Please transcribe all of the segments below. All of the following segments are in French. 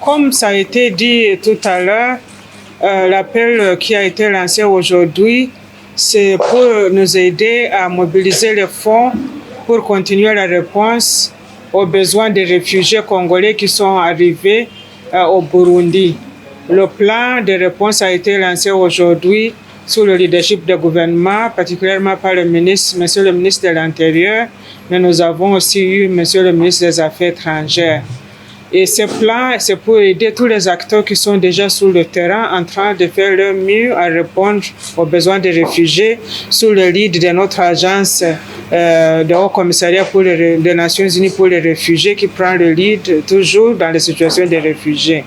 Comme ça a été dit tout à l'heure, l'appel qui a été lancé aujourd'hui, c'est pour nous aider à mobiliser les fonds pour continuer la réponse aux besoins des réfugiés congolais qui sont arrivés au Burundi. Le plan de réponse a été lancé aujourd'hui sous le leadership du gouvernement, particulièrement par Monsieur le ministre de l'Intérieur, mais nous avons aussi eu Monsieur le ministre des Affaires étrangères. Et ce plan, c'est pour aider tous les acteurs qui sont déjà sur le terrain en train de faire leur mieux à répondre aux besoins des réfugiés sous le lead de notre agence de Haut Commissariat des Nations Unies pour les réfugiés qui prend le lead toujours dans les situations des réfugiés.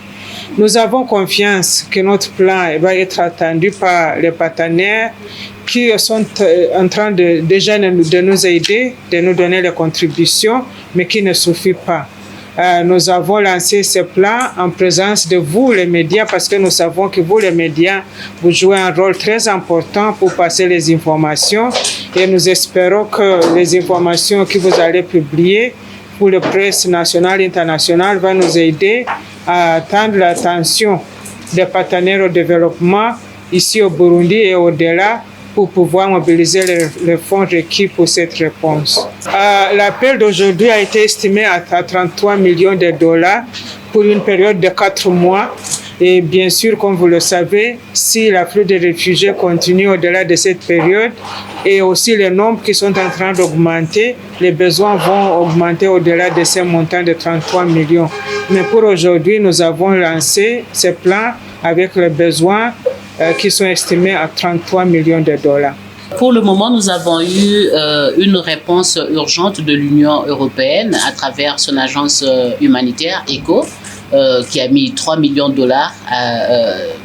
Nous avons confiance que notre plan va être attendu par les partenaires qui sont en train déjà de nous aider, de nous donner les contributions, mais qui ne suffit pas. Nous avons lancé ce plan en présence de vous, les médias, parce que nous savons que vous, les médias, vous jouez un rôle très important pour passer les informations et nous espérons que les informations que vous allez publier pour la presse nationale et internationale vont nous aider à atteindre l'attention des partenaires au développement ici au Burundi et au-delà pour pouvoir mobiliser les fonds requis pour cette réponse. L'appel d'aujourd'hui a été estimé à 33 millions de dollars pour une période de 4 mois. Et bien sûr, comme vous le savez, si l'afflux de réfugiés continue au-delà de cette période et aussi les nombres qui sont en train d'augmenter, les besoins vont augmenter au-delà de ces montants de 33 millions. Mais pour aujourd'hui, nous avons lancé ce plan avec les besoins qui sont estimés à 33 millions de dollars. Pour le moment, nous avons eu une réponse urgente de l'Union européenne à travers son agence humanitaire ECHO, qui a mis 3 millions de dollars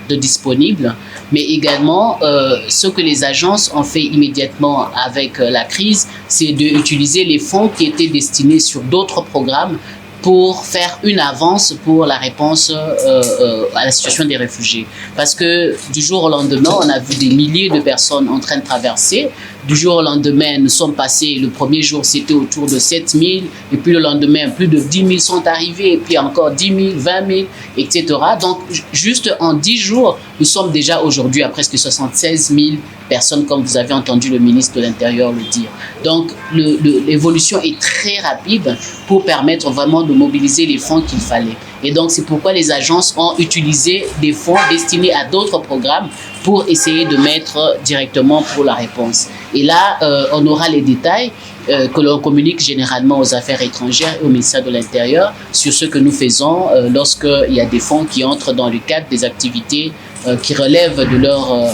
de disponibles. Mais également, ce que les agences ont fait immédiatement avec la crise, c'est d'utiliser les fonds qui étaient destinés sur d'autres programmes pour faire une avance pour la réponse à la situation des réfugiés. Parce que du jour au lendemain, on a vu des milliers de personnes en train de traverser. Du jour au lendemain, nous sommes passés, le premier jour, c'était autour de 7 000. Et puis le lendemain, plus de 10 000 sont arrivés. Et puis encore 10 000, 20 000, etc. Donc, juste en 10 jours, nous sommes déjà aujourd'hui à presque 76 000 personnes, comme vous avez entendu le ministre de l'Intérieur le dire. Donc, l'évolution est très rapide pour permettre vraiment de mobiliser les fonds qu'il fallait. Et donc, c'est pourquoi les agences ont utilisé des fonds destinés à d'autres programmes pour essayer de mettre directement pour la réponse. Et là, on aura les détails que l'on communique généralement aux affaires étrangères et au ministère de l'Intérieur sur ce que nous faisons lorsqu'il y a des fonds qui entrent dans le cadre des activités qui relèvent de leur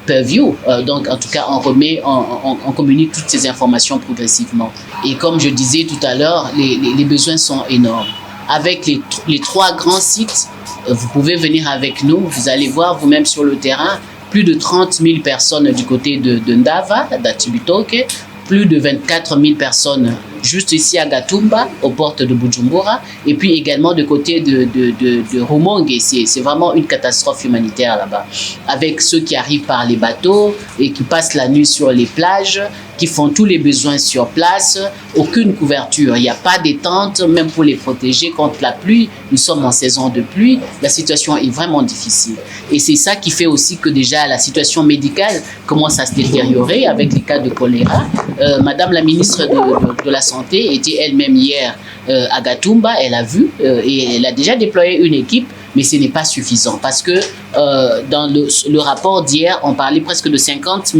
purview. Donc, en tout cas, on communique toutes ces informations progressivement. Et comme je disais tout à l'heure, les besoins sont énormes. Avec les 3 grands sites, vous pouvez venir avec nous, vous allez voir vous-même sur le terrain, plus de 30 000 personnes du côté de Ndava, d'Achibitoke, plus de 24 000 personnes juste ici à Gatumba, aux portes de Bujumbura, et puis également de côté de Rumongue. C'est vraiment une catastrophe humanitaire là-bas, avec ceux qui arrivent par les bateaux et qui passent la nuit sur les plages, qui font tous les besoins sur place, aucune couverture, il n'y a pas de tentes, même pour les protéger contre la pluie. Nous sommes en saison de pluie, la situation est vraiment difficile. Et c'est ça qui fait aussi que déjà la situation médicale commence à se détériorer avec les cas de choléra. Madame la ministre de la Santé était elle-même hier à Gatumba, elle a vu et elle a déjà déployé une équipe, mais ce n'est pas suffisant parce que dans le rapport d'hier, on parlait presque de 50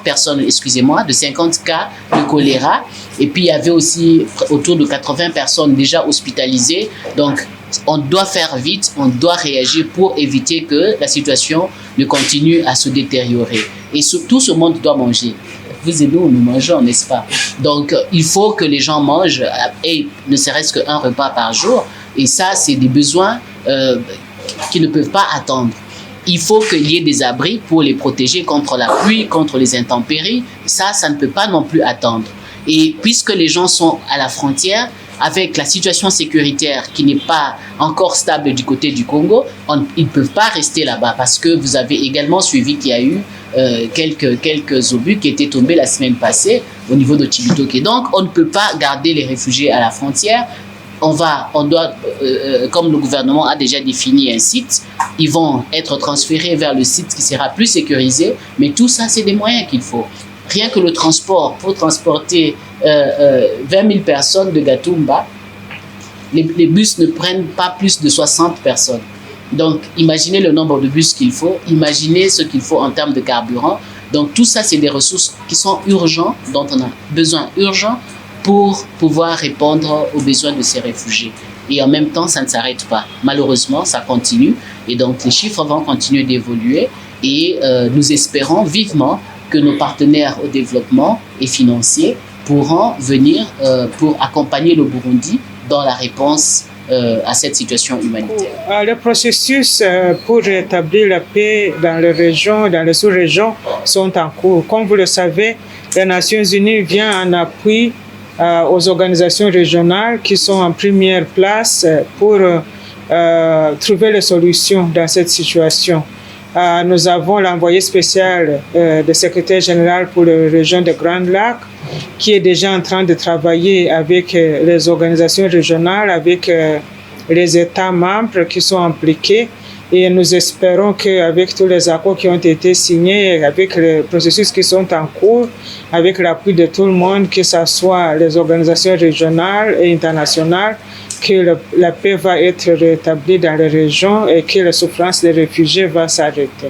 personnes, excusez-moi, de 50 cas de choléra. Et puis, il y avait aussi autour de 80 personnes déjà hospitalisées. Donc, on doit faire vite, on doit réagir pour éviter que la situation ne continue à se détériorer. Et tout ce monde doit manger. Vous et nous, nous mangeons, n'est-ce pas? Donc, il faut que les gens mangent, et ne serait-ce qu'un repas par jour. Et ça, c'est des besoins qui ne peuvent pas attendre. Il faut qu'il y ait des abris pour les protéger contre la pluie, contre les intempéries. Ça ne peut pas non plus attendre. Et puisque les gens sont à la frontière, avec la situation sécuritaire qui n'est pas encore stable du côté du Congo, ils ne peuvent pas rester là-bas parce que vous avez également suivi qu'il y a eu quelques obus qui étaient tombés la semaine passée au niveau de Chibitoke. Donc, on ne peut pas garder les réfugiés à la frontière on doit, comme le gouvernement a déjà défini un site, ils vont être transférés vers le site qui sera plus sécurisé, mais tout ça, c'est des moyens qu'il faut. Rien que le transport, pour transporter 20 000 personnes de Gatumba, les bus ne prennent pas plus de 60 personnes. Donc, imaginez le nombre de bus qu'il faut, imaginez ce qu'il faut en termes de carburant. Donc, tout ça, c'est des ressources qui sont urgentes, dont on a besoin urgent pour pouvoir répondre aux besoins de ces réfugiés. Et en même temps, ça ne s'arrête pas. Malheureusement, ça continue. Et donc, les chiffres vont continuer d'évoluer. Et nous espérons vivement que nos partenaires au développement et financiers pourront venir pour accompagner le Burundi dans la réponse à cette situation humanitaire. Le processus pour rétablir la paix dans les régions, dans les sous-régions, sont en cours. Comme vous le savez, les Nations Unies viennent en appui aux organisations régionales qui sont en première place pour trouver les solutions dans cette situation. Nous avons l'envoyé spécial du secrétaire général pour la région de Grand Lac qui est déjà en train de travailler avec les organisations régionales, avec les États membres qui sont impliqués. Et nous espérons qu'avec tous les accords qui ont été signés, avec les processus qui sont en cours, avec l'appui de tout le monde, que ce soit les organisations régionales et internationales, que la paix va être rétablie dans les régions et que la souffrance des réfugiés va s'arrêter.